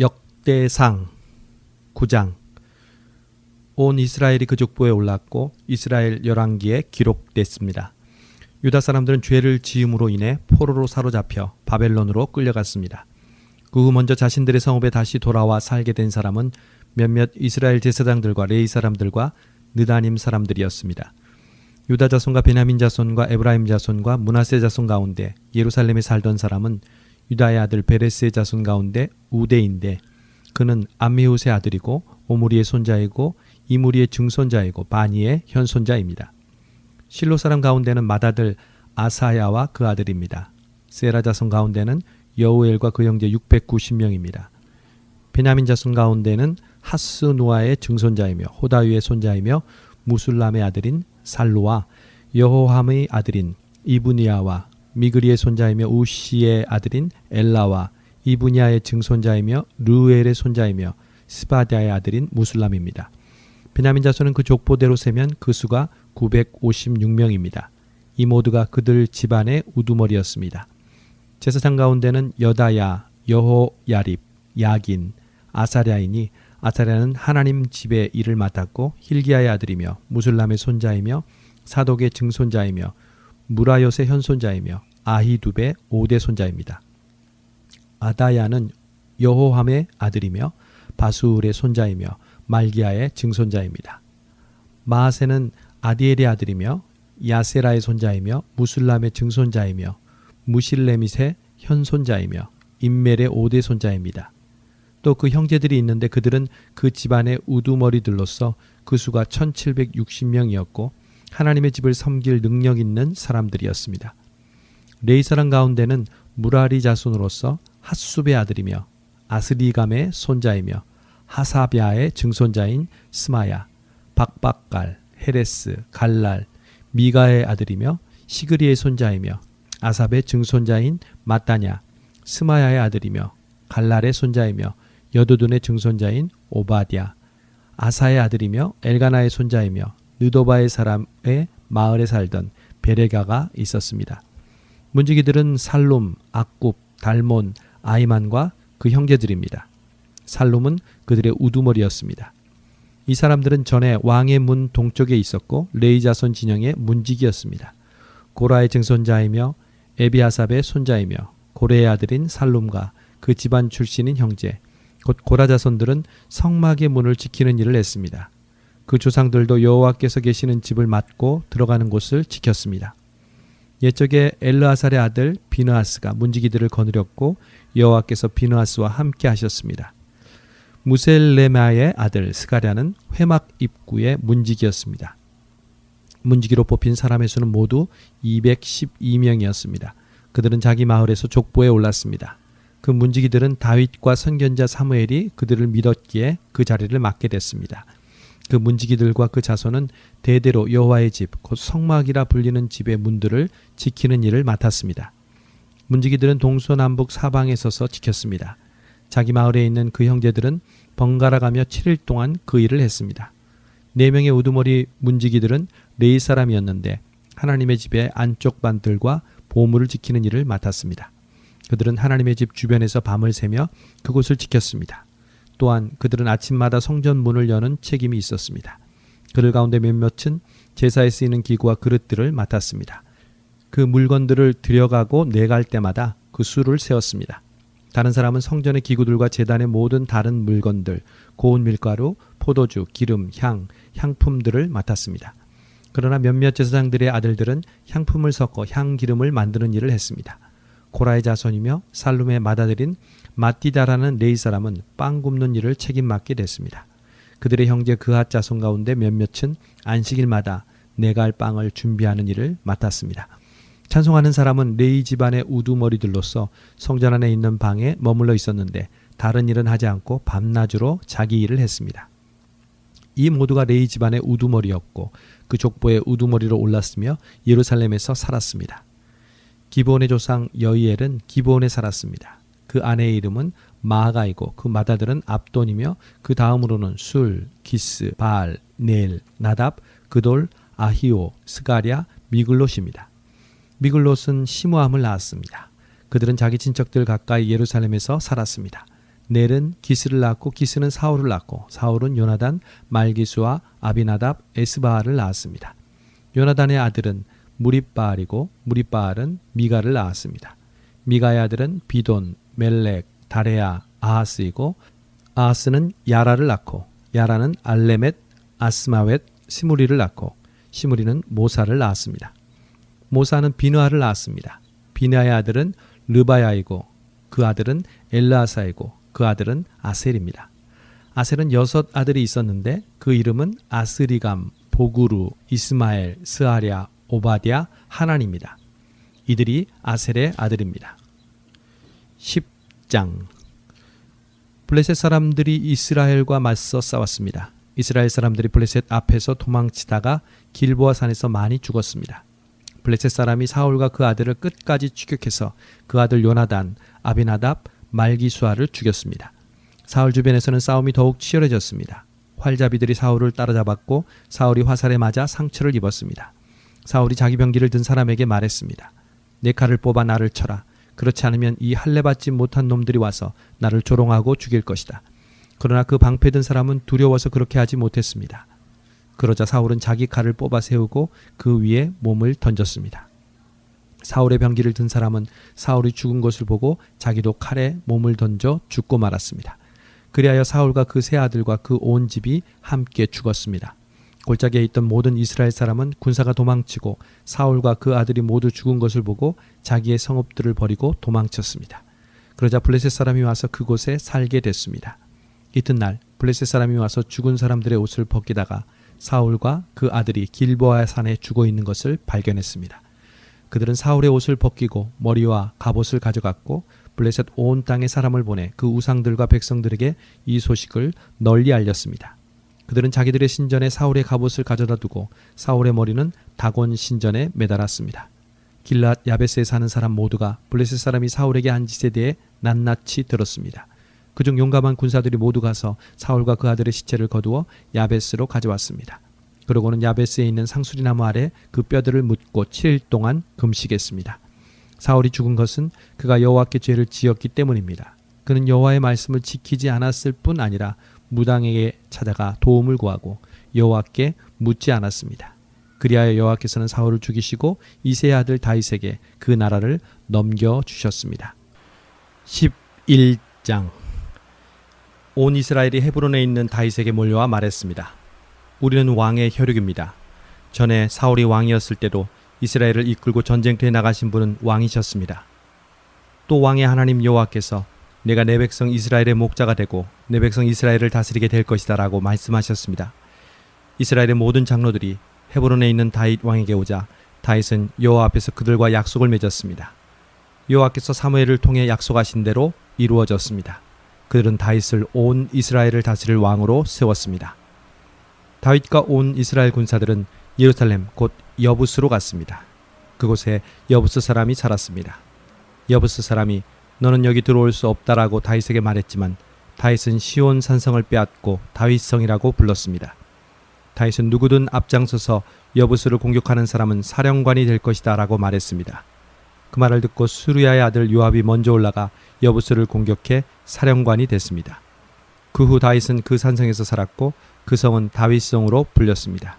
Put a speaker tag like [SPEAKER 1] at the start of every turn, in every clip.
[SPEAKER 1] 역대상 9장. 온 이스라엘이 그 족보에 올랐고 이스라엘 열왕기에 기록됐습니다. 유다 사람들은 죄를 지음으로 인해 포로로 사로잡혀 바벨론으로 끌려갔습니다. 그 후 먼저 자신들의 성읍에 다시 돌아와 살게 된 사람은 몇몇 이스라엘 제사장들과 레위 사람들과 느다님 사람들이었습니다. 유다 자손과 베냐민 자손과 에브라임 자손과 므낫세 자손 가운데 예루살렘에 살던 사람은 유다의 아들 베레스의 자손 가운데 우대인데, 그는 암미훗의 아들이고 오므리의 손자이고 이므리의 증손자이고 바니의 현손자입니다. 실로 사람 가운데는 맏아들 아사야와 그 아들입니다. 세라 자손 가운데는 여우엘과 그 형제 690명입니다. 베냐민 자손 가운데는 하스누아의 증손자이며 호다위의 손자이며 무술람의 아들인 살루와 여호함의 아들인 이브니아와 미그리의 손자이며 우시의 아들인 엘라와 이브니아의 증손자이며 르우엘의 손자이며 스바디아의 아들인 무술람입니다. 베냐민 자손은 그 족보대로 세면 그 수가 956명입니다. 이 모두가 그들 집안의 우두머리였습니다. 제사장 가운데는 여다야, 여호야립, 야긴, 아사랴이니 아사랴는 하나님 집의 일을 맡았고 hil기야의 아들이며 무술람의 손자이며 사독의 증손자이며 무라요의 현손자이며 아히두베의 5대 손자입니다. 아다야는 여호함의 아들이며 바수울의 손자이며 말기야의 증손자입니다. 마하세는 아디엘의 아들이며 야세라의 손자이며 무술람의 증손자이며 무실레밋의 현손자이며 임멜의 5대 손자입니다. 또 그 형제들이 있는데 그들은 그 집안의 우두머리들로서 그 수가 1760명이었고 하나님의 집을 섬길 능력 있는 사람들이었습니다. 레위 사람 가운데는 무라리 자손으로서 핫숲의 아들이며 아스리감의 손자이며 하사비아의 증손자인 스마야, 박박갈, 헤레스, 갈랄, 미가의 아들이며 시그리의 손자이며 아삽의 증손자인 마따냐, 스마야의 아들이며 갈랄의 손자이며 여두둔의 증손자인 오바디아, 아사의 아들이며 엘가나의 손자이며 느도바의 사람의 마을에 살던 베레가가 있었습니다. 문지기들은 살룸, 악굽, 달몬, 아이만과 그 형제들입니다. 살룸은 그들의 우두머리였습니다. 이 사람들은 전에 왕의 문 동쪽에 있었고 레위 자손 진영의 문지기였습니다. 고라의 증손자이며 에비아삽의 손자이며 고레의 아들인 살룸과 그 집안 출신인 형제 곧 고라 자손들은 성막의 문을 지키는 일을 했습니다. 그 조상들도 여호와께서 계시는 집을 맡고 들어가는 곳을 지켰습니다. 옛적에 엘르아살의 아들 비느하스가 문지기들을 거느렸고 여호와께서 비느하스와 함께 하셨습니다. 무셀레마의 아들 스가랴는 회막 입구의 문지기였습니다. 문지기로 뽑힌 사람의 수는 모두 212명이었습니다. 그들은 자기 마을에서 족보에 올랐습니다. 그 문지기들은 다윗과 선견자 사무엘이 그들을 믿었기에 그 자리를 맡게 됐습니다. 그 문지기들과 그 자손은 대대로 여호와의 집, 곧 성막이라 불리는 집의 문들을 지키는 일을 맡았습니다. 문지기들은 동서남북 사방에 서서 지켰습니다. 자기 마을에 있는 그 형제들은 번갈아가며 7일 동안 그 일을 했습니다. 4명의 우두머리 문지기들은 레위 사람이었는데 하나님의 집의 안쪽 반들과 보물을 지키는 일을 맡았습니다. 그들은 하나님의 집 주변에서 밤을 새며 그곳을 지켰습니다. 또한 그들은 아침마다 성전 문을 여는 책임이 있었습니다. 그들 가운데 몇몇은 제사에 쓰이는 기구와 그릇들을 맡았습니다. 그 물건들을 들여가고 내갈 때마다 그 수를 세웠습니다. 다른 사람은 성전의 기구들과 제단의 모든 다른 물건들, 고운 밀가루, 포도주, 기름, 향품들을 맡았습니다. 그러나 몇몇 제사장들의 아들들은 향품을 섞어 향기름을 만드는 일을 했습니다. 고라의 자손이며 살룸의 맏아들인 마띠다라는 레위 사람은 빵 굽는 일을 책임 맡게 됐습니다. 그들의 형제 그핫 자손 가운데 몇몇은 안식일마다 내갈 빵을 준비하는 일을 맡았습니다. 찬송하는 사람은 레위 집안의 우두머리들로서 성전 안에 있는 방에 머물러 있었는데 다른 일은 하지 않고 밤낮으로 자기 일을 했습니다. 이 모두가 레위 집안의 우두머리였고 그 족보의 우두머리로 올랐으며 예루살렘에서 살았습니다. 기브온의 조상 여이엘은 기브온에 살았습니다. 그 아내의 이름은 마아가이고 그 맏아들은 압돈이며 그 다음으로는 술, 기스, 바알, 넬, 나답, 그돌, 아히오, 스가랴, 미글롯입니다. 미글롯은 시므함을 낳았습니다. 그들은 자기 친척들 가까이 예루살렘에서 살았습니다. 넬은 기스를 낳았고 기스는 사울을 낳았고 사울은 요나단, 말기수와 아비나답, 에스바알을 낳았습니다. 요나단의 아들은 무립바알이고 무립바알은 미가를 낳았습니다. 미가의 아들은 비돈, 멜렉, 다레야, 아하스이고 아하스는 야라를 낳고 야라는 알레멧, 아스마웻, 시므리를 낳고 시므리는 모사를 낳았습니다. 모사는 비느하를 낳았습니다. 비느하의 아들은 르바야이고 그 아들은 엘르아사이고 그 아들은 아셀입니다. 아셀은 6 아들이 있었는데 그 이름은 아스리감, 보구루, 이스마엘, 스아랴, 오바댜, 하난입니다. 이들이 아셀의 아들입니다. 10장. 블레셋 사람들이 이스라엘과 맞서 싸웠습니다. 이스라엘 사람들이 블레셋 앞에서 도망치다가 길보아 산에서 많이 죽었습니다. 블레셋 사람이 사울과 그 아들을 끝까지 추격해서 그 아들 요나단, 아비나답, 말기수아를 죽였습니다. 사울 주변에서는 싸움이 더욱 치열해졌습니다. 활자비들이 사울을 따라잡았고 사울이 화살에 맞아 상처를 입었습니다. 사울이 자기 병기를 든 사람에게 말했습니다. 내 칼을 뽑아 나를 쳐라. 그렇지 않으면 이 할례받지 못한 놈들이 와서 나를 조롱하고 죽일 것이다. 그러나 그 방패든 사람은 두려워서 그렇게 하지 못했습니다. 그러자 사울은 자기 칼을 뽑아 세우고 그 위에 몸을 던졌습니다. 사울의 병기를 든 사람은 사울이 죽은 것을 보고 자기도 칼에 몸을 던져 죽고 말았습니다. 그리하여 사울과 그 세 아들과 그 온 집이 함께 죽었습니다. 골짜기에 있던 모든 이스라엘 사람은 군사가 도망치고 사울과 그 아들이 모두 죽은 것을 보고 자기의 성읍들을 버리고 도망쳤습니다. 그러자 블레셋 사람이 와서 그곳에 살게 됐습니다. 이튿날 블레셋 사람이 와서 죽은 사람들의 옷을 벗기다가 사울과 그 아들이 길보아 산에 죽어 있는 것을 발견했습니다. 그들은 사울의 옷을 벗기고 머리와 갑옷을 가져갔고 블레셋 온 땅에 사람을 보내 그 우상들과 백성들에게 이 소식을 널리 알렸습니다. 그들은 자기들의 신전에 사울의 갑옷을 가져다 두고 사울의 머리는 다곤 신전에 매달았습니다. 길랏 야베스에 사는 사람 모두가 블레셋 사람이 사울에게 한 짓에 대해 낱낱이 들었습니다. 그중 용감한 군사들이 모두 가서 사울과 그 아들의 시체를 거두어 야베스로 가져왔습니다. 그러고는 야베스에 있는 상수리나무 아래 그 뼈들을 묻고 7일 동안 금식했습니다. 사울이 죽은 것은 그가 여호와께 죄를 지었기 때문입니다. 그는 여호와의 말씀을 지키지 않았을 뿐 아니라 무당에게 찾아가 도움을 구하고 여호와께 묻지 않았습니다. 그리하여 여호와께서는 사울을 죽이시고 이새의 아들 다윗에게 그 나라를 넘겨주셨습니다. 11장. 온 이스라엘이 헤브론에 있는 다윗에게 몰려와 말했습니다. 우리는 왕의 혈육입니다. 전에 사울이 왕이었을 때도 이스라엘을 이끌고 전쟁터에 나가신 분은 왕이셨습니다. 또 왕의 하나님 여호와께서 내가 내 백성 이스라엘의 목자가 되고 내 백성 이스라엘을 다스리게 될 것이다 라고 말씀하셨습니다. 이스라엘의 모든 장로들이 헤브론에 있는 다윗 왕에게 오자 다윗은 여호와 앞에서 그들과 약속을 맺었습니다. 여호와께서 사무엘을 통해 약속하신 대로 이루어졌습니다. 그들은 다윗을 온 이스라엘을 다스릴 왕으로 세웠습니다. 다윗과 온 이스라엘 군사들은 예루살렘 곧 여부스로 갔습니다. 그곳에 여부스 사람이 살았습니다. 여부스 사람이 너는 여기 들어올 수 없다라고 다윗에게 말했지만 다윗은 시온 산성을 빼앗고 다윗성이라고 불렀습니다. 다윗은 누구든 앞장서서 여부스를 공격하는 사람은 사령관이 될 것이다 라고 말했습니다. 그 말을 듣고 수르야의 아들 요압이 먼저 올라가 여부스를 공격해 사령관이 됐습니다. 그 후 다윗은 그 산성에서 살았고 그 성은 다윗성으로 불렸습니다.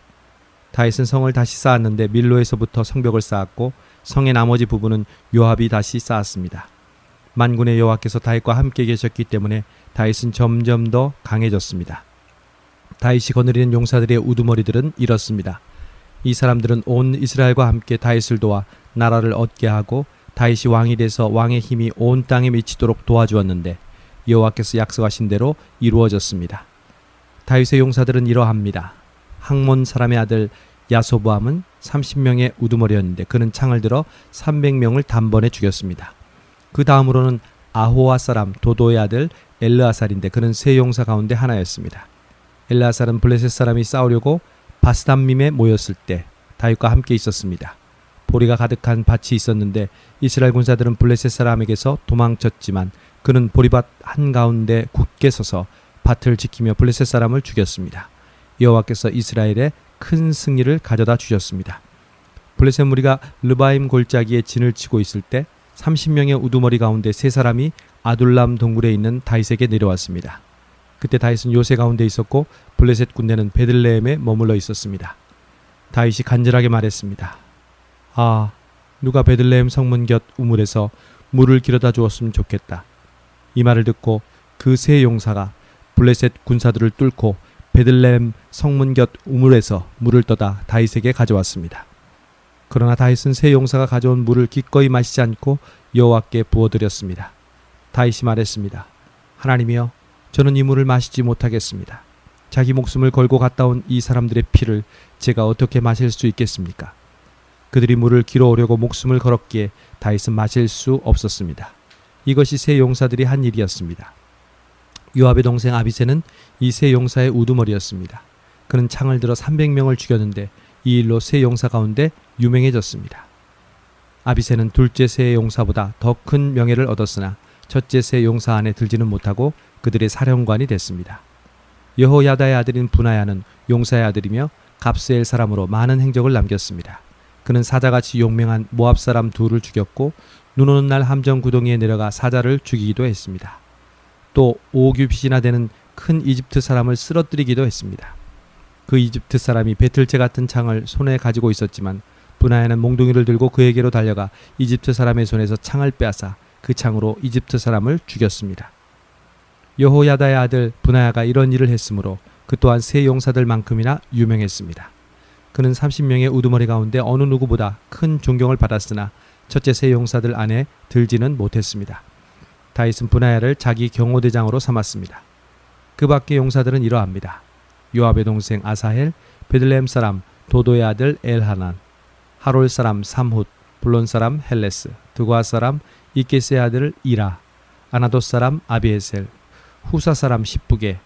[SPEAKER 1] 다윗은 성을 다시 쌓았는데 밀로에서부터 성벽을 쌓았고 성의 나머지 부분은 요압이 다시 쌓았습니다. 만군의 여호와께서 다윗과 함께 계셨기 때문에 다윗은 점점 더 강해졌습니다. 다윗이 거느리는 용사들의 우두머리들은 이렇습니다. 이 사람들은 온 이스라엘과 함께 다윗을 도와 나라를 얻게 하고 다윗이 왕이 돼서 왕의 힘이 온 땅에 미치도록 도와주었는데 여호와께서 약속하신 대로 이루어졌습니다. 다윗의 용사들은 이러합니다. 항몬 사람의 아들 야소보암은 30명의 우두머리였는데 그는 창을 들어 300명을 단번에 죽였습니다. 그 다음으로는 아호와 사람 도도의 아들 엘르아살인데 그는 세 용사 가운데 하나였습니다. 엘르아살은 블레셋 사람이 싸우려고 바스담밈에 모였을 때 다윗과 함께 있었습니다. 보리가 가득한 밭이 있었는데 이스라엘 군사들은 블레셋 사람에게서 도망쳤지만 그는 보리밭 한가운데 굳게 서서 밭을 지키며 블레셋 사람을 죽였습니다. 여호와께서 이스라엘에 큰 승리를 가져다 주셨습니다. 블레셋 무리가 르바임 골짜기에 진을 치고 있을 때 30명의 우두머리 가운데 세 사람이 아둘람 동굴에 있는 다윗에게 내려왔습니다. 그때 다윗은 요새 가운데 있었고 블레셋 군대는 베들레헴에 머물러 있었습니다. 다윗이 간절하게 말했습니다. 아, 누가 베들레헴 성문 곁 우물에서 물을 길어다 주었으면 좋겠다. 이 말을 듣고 그 세 용사가 블레셋 군사들을 뚫고 베들레헴 성문 곁 우물에서 물을 떠다 다윗에게 가져왔습니다. 그러나 다윗은 세 용사가 가져온 물을 기꺼이 마시지 않고 여호와께 부어드렸습니다. 다윗이 말했습니다. 하나님이여, 저는 이 물을 마시지 못하겠습니다. 자기 목숨을 걸고 갔다 온 이 사람들의 피를 제가 어떻게 마실 수 있겠습니까? 그들이 물을 길어오려고 목숨을 걸었기에 다윗은 마실 수 없었습니다. 이것이 세 용사들이 한 일이었습니다. 요압의 동생 아비새는 이 세 용사의 우두머리였습니다. 그는 창을 들어 300명을 죽였는데 이 일로 세 용사 가운데 유명해졌습니다. 아비새는 둘째 세 용사보다 더 큰 명예를 얻었으나 첫째 세 용사 안에 들지는 못하고 그들의 사령관이 됐습니다. 여호야다의 아들인 분하야는 용사의 아들이며 갑스엘 사람으로 많은 행적을 남겼습니다. 그는 사자같이 용맹한 모압 사람 둘을 죽였고 눈 오는 날 함정 구덩이에 내려가 사자를 죽이기도 했습니다. 또 5규빗이나 되는 큰 이집트 사람을 쓰러뜨리기도 했습니다. 그 이집트 사람이 배틀채 같은 창을 손에 가지고 있었지만 분하야는 몽둥이를 들고 그에게로 달려가 이집트 사람의 손에서 창을 빼앗아 그 창으로 이집트 사람을 죽였습니다. 여호야다의 아들 분하야가 이런 일을 했으므로 그 또한 세 용사들만큼이나 유명했습니다. 그는 30명의 우두머리 가운데 어느 누구보다 큰 존경을 받았으나 첫째 세 용사들 안에 들지는 못했습니다. 다윗은 분하야를 자기 경호대장으로 삼았습니다. 그 밖의 용사들은 이러합니다. 요압의 동생 아사헬, 베들레헴 사람 도도의 아들 엘하난, 하롤 사람 삼훗, 블론 사람 헬레스, 드과 사람 이케스의 아들 이라, 아나돗 사람 아비에셀, 후사 사람 십부게,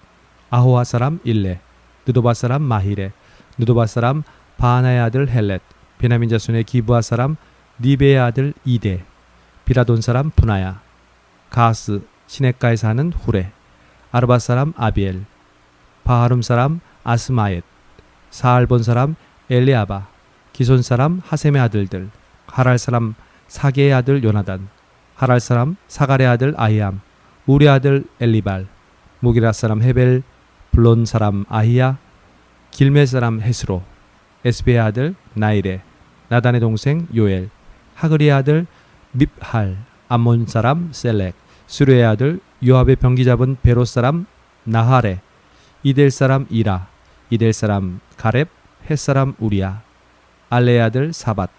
[SPEAKER 1] 아호아 사람 일레, 느도바 사람 마히레, 느도바 사람 바하나의 아들 헬렛, 베냐민 자손의 기브아 사람 리베의 아들 이데, 비라돈 사람 분하야, 가스 시냇가에 사는 후레, 아르바 사람 아비엘, 바하름 사람 아스마옒, 사알본 사람 엘리아바, 기손 사람 하셈의 아들들, 하랄 사람 사게의 아들 요나단, 하랄 사람 사갈의 아들 아히암, 우리 아들 엘리발, 무기라 사람 헤벨, 블론 사람 아히야, 길메 사람 헤스로, 에스베의 아들 나이레, 나단의 동생 요엘, 하그리의 아들 밉할, 암몬 사람 셀렉, 수르의 아들 요압의 병기 잡은 베롯 사람 나하레, 이델 사람 이라, 이델 사람 가렙, 헷 사람 우리야, 알레의 아들 사밧,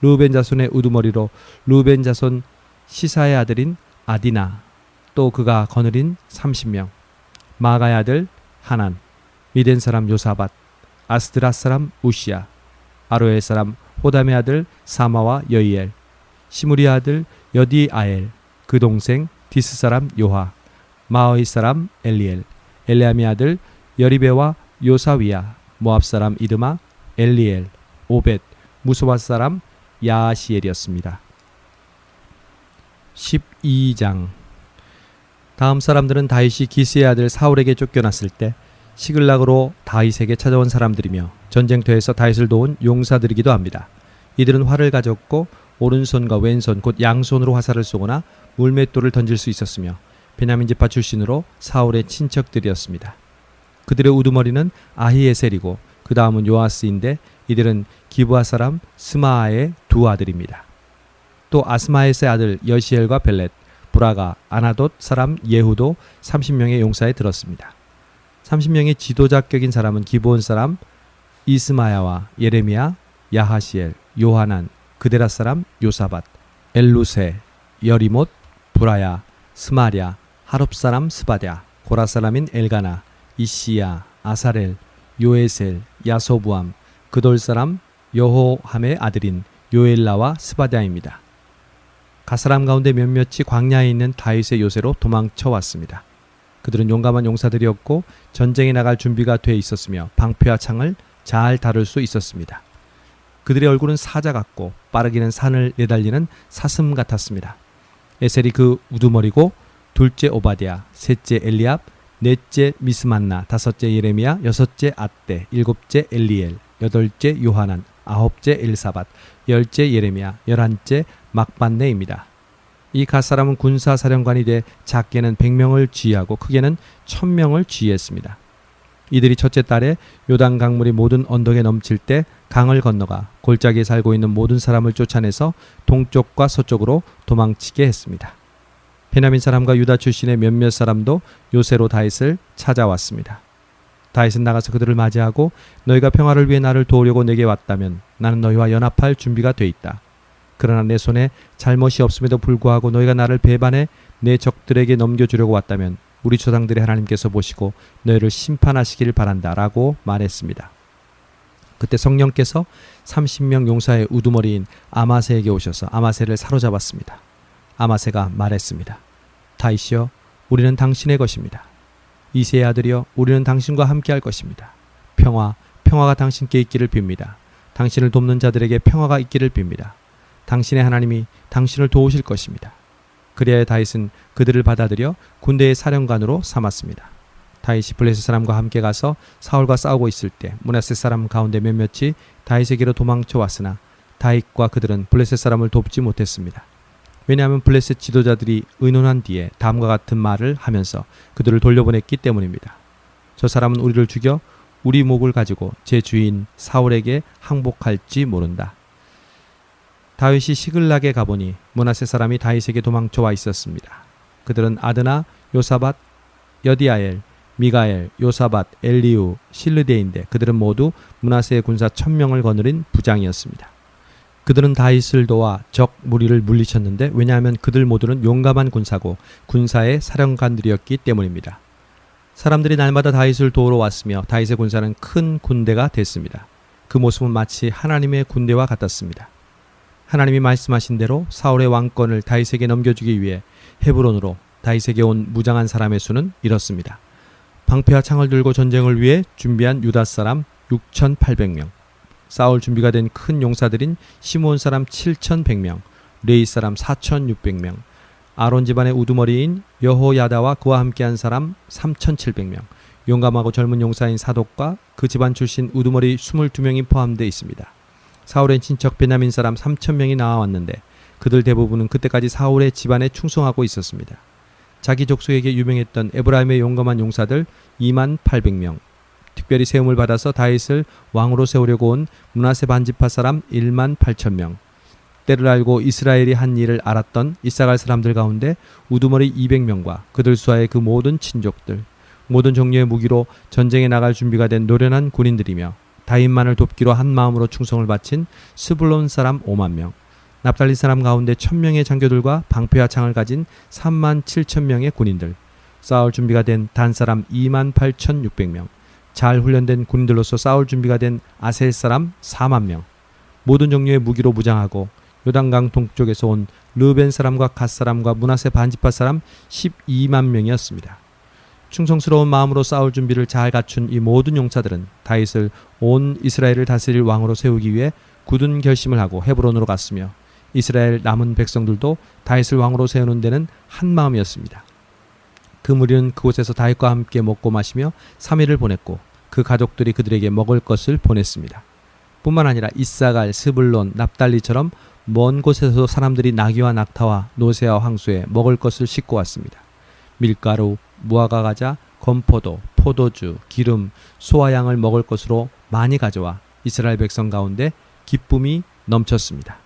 [SPEAKER 1] 르우벤 자손의 우두머리로 르우벤 자손 시사의 아들인 아디나, 또 그가 거느린 30명, 마가의 아들 하난, 미덴 사람 요사밧, 아스드라 사람 우시야, 아로엘 사람 호담의 아들 사마와 여이엘, 시무리 아들 여디아엘, 그 동생 디스 사람 요하, 마어이 사람 엘리엘, 엘레암의 아들 여리베와 요사위야, 모압 사람 이드마, 엘리엘, 오벳, 무소와 사람 야시엘이었습니다. 12장. 다음 사람들은 다윗이 기스의 아들 사울에게 쫓겨났을 때 시글락으로 다윗에게 찾아온 사람들이며 전쟁터에서 다윗을 도운 용사들이기도 합니다. 이들은 활을 가졌고 오른손과 왼손 곧 양손으로 화살을 쏘거나 물맷돌을 던질 수 있었으며 베냐민 지파 출신으로 사울의 친척들이었습니다. 그들의 우두머리는 아히에셀이고 그 다음은 요아스인데 이들은 기브아 사람 스마아의 두 아들입니다. 또 아스마에스의 아들 여시엘과 벨렛, 브라가, 아나돗 사람 예후도 30명의 용사에 들었습니다. 30명의 지도자격인 사람은 기브온 사람 이스마야와 예레미야, 야하시엘, 요하난, 그데라 사람 요사밧, 엘루세, 여리못, 브라야, 스마랴, 하롭 사람 스바랴, 고라 사람인 엘가나, 이시야, 아사렐, 요에셀, 야소부암, 그돌 사람 여호함의 아들인 요엘라와 스바랴입니다. 갓사람 가운데 몇몇이 광야에 있는 다윗의 요새로 도망쳐 왔습니다. 그들은 용감한 용사들이었고 전쟁에 나갈 준비가 돼 있었으며 방패와 창을 잘 다룰 수 있었습니다. 그들의 얼굴은 사자 같고 빠르기는 산을 내달리는 사슴 같았습니다. 에셀이 그 우두머리고 둘째 오바댜, 셋째 엘리압, 넷째 미스만나, 다섯째 예레미야, 여섯째 앗대, 일곱째 엘리엘, 여덟째 요하난, 아홉째 엘사밧, 열째 예레미야, 열한째 막반네입니다. 이 갓사람은 군사사령관이 돼 작게는 100명을 지휘하고 크게는 1000명을 지휘했습니다. 이들이 첫째 달에 요단 강물이 모든 언덕에 넘칠 때 강을 건너가 골짜기에 살고 있는 모든 사람을 쫓아내서 동쪽과 서쪽으로 도망치게 했습니다. 베냐민 사람과 유다 출신의 몇몇 사람도 요새로 다윗을 찾아왔습니다. 다윗은 나가서 그들을 맞이하고 너희가 평화를 위해 나를 도우려고 내게 왔다면 나는 너희와 연합할 준비가 돼 있다. 그러나 내 손에 잘못이 없음에도 불구하고 너희가 나를 배반해 내 적들에게 넘겨주려고 왔다면 우리 조상들의 하나님께서 보시고 너희를 심판하시길 바란다 라고 말했습니다. 그때 성령께서 30명 용사의 우두머리인 아마세에게 오셔서 아마세를 사로잡았습니다. 아마세가 말했습니다. 다윗이여, 우리는 당신의 것입니다. 이새의 아들이여, 우리는 당신과 함께할 것입니다. 평화가 당신께 있기를 빕니다. 당신을 돕는 자들에게 평화가 있기를 빕니다. 당신의 하나님이 당신을 도우실 것입니다. 그리하여 다윗은 그들을 받아들여 군대의 사령관으로 삼았습니다. 다윗이 블레셋 사람과 함께 가서 사울과 싸우고 있을 때 므낫세 사람 가운데 몇몇이 다윗에게로 도망쳐 왔으나 다윗과 그들은 블레셋 사람을 돕지 못했습니다. 왜냐하면 블레셋 지도자들이 의논한 뒤에 다음과 같은 말을 하면서 그들을 돌려보냈기 때문입니다. 저 사람은 우리를 죽여 우리 목을 가지고 제 주인 사울에게 항복할지 모른다. 다윗이 시글락에 가보니 므낫세 사람이 다윗에게 도망쳐 와 있었습니다. 그들은 아드나, 요사밧, 여디아엘, 미가엘, 요사밧, 엘리우, 실르데인데 그들은 모두 므낫세의 군사 1000명을 거느린 부장이었습니다. 그들은 다윗을 도와 적 무리를 물리쳤는데 왜냐하면 그들 모두는 용감한 군사고 군사의 사령관들이었기 때문입니다. 사람들이 날마다 다윗을 도우러 왔으며 다윗의 군사는 큰 군대가 됐습니다. 그 모습은 마치 하나님의 군대와 같았습니다. 하나님이 말씀하신 대로 사울의 왕권을 다윗에게 넘겨주기 위해 헤브론으로 다윗에게 온 무장한 사람의 수는 이렇습니다. 방패와 창을 들고 전쟁을 위해 준비한 유다 사람 6,800명, 싸울 준비가 된 큰 용사들인 시므온 사람 7,100명, 레위 사람 4,600명, 아론 집안의 우두머리인 여호야다와 그와 함께한 사람 3,700명, 용감하고 젊은 용사인 사독과 그 집안 출신 우두머리 22명이 포함되어 있습니다. 사울의 친척 베냐민 사람 3,000명이 나와왔는데 그들 대부분은 그때까지 사울의 집안에 충성하고 있었습니다. 자기 족속에게 유명했던 에브라임의 용감한 용사들 28,000명, 특별히 세움을 받아서 다윗을 왕으로 세우려고 온 므낫세 반지파 사람 18,000명, 때를 알고 이스라엘이 한 일을 알았던 이사갈 사람들 가운데 우두머리 200명과 그들 수하의 그 모든 친족들, 모든 종류의 무기로 전쟁에 나갈 준비가 된 노련한 군인들이며 다윗만을 돕기로 한 마음으로 충성을 바친 스불론 사람 50,000명, 납달리 사람 가운데 1000명의 장교들과 방패와 창을 가진 37,000명의 군인들, 싸울 준비가 된 단 사람 28,600명, 잘 훈련된 군인들로서 싸울 준비가 된 아셀 사람 40,000명, 모든 종류의 무기로 무장하고 요단강 동쪽에서 온 르벤 사람과 갓 사람과 므낫세 반지파 사람 12만 명이었습니다. 충성스러운 마음으로 싸울 준비를 잘 갖춘 이 모든 용사들은 다윗을 온 이스라엘을 다스릴 왕으로 세우기 위해 굳은 결심을 하고 헤브론으로 갔으며 이스라엘 남은 백성들도 다윗을 왕으로 세우는 데는 한 마음이었습니다. 그 무리는 그곳에서 다윗과 함께 먹고 마시며 3일을 보냈고 그 가족들이 그들에게 먹을 것을 보냈습니다. 뿐만 아니라 이사갈, 스불론, 납달리처럼 먼 곳에서 사람들이 나귀와 낙타와 노새와 황소에 먹을 것을 싣고 왔습니다. 밀가루, 무화과 과자, 건포도, 포도주, 기름, 소와 양을 먹을 것으로 많이 가져와 이스라엘 백성 가운데 기쁨이 넘쳤습니다.